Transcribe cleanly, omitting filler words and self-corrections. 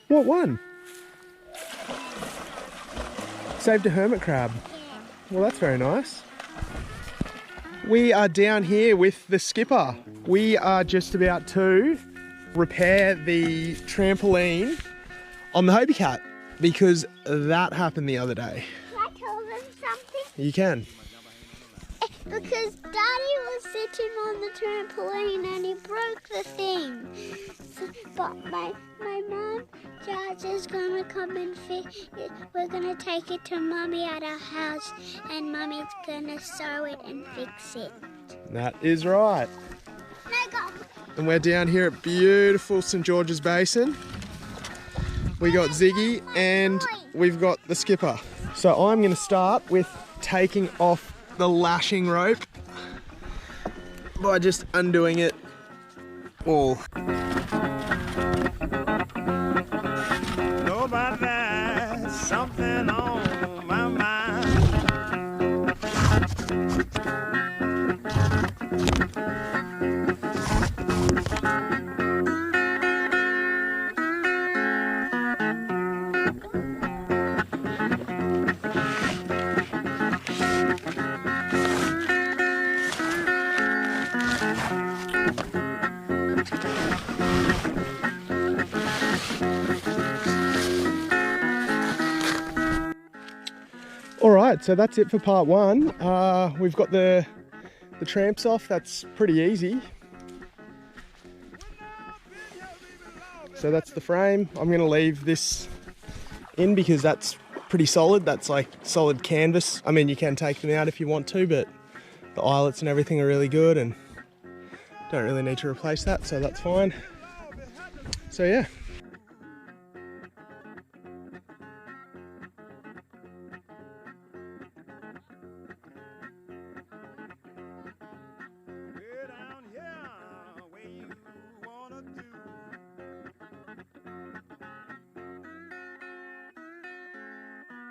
What one? Saved a hermit crab. Yeah. Well, that's very nice. We are down here with the skipper. We are just about to repair the trampoline on the Hobie Cat because that happened the other day. Can I tell them something? You can. Because Daddy was sitting on the trampoline and he broke the thing. So, but my mum, Jazz, is going to come and fix it. We're going to take it to Mummy at our house and Mummy's going to sew it and fix it. That is right. No, go. And we're down here at beautiful St George's Basin. We got Ziggy and we've got the skipper. So I'm going to start with taking off the lashing rope by just undoing it all. Nobody, something on my mind. Alright, so that's it for part one. We've got the tramps off, that's pretty easy. So that's the frame. I'm going to leave this in because that's pretty solid. That's like solid canvas. I mean, you can take them out if you want to, but the eyelets and everything are really good and don't really need to replace that, so that's fine. So yeah.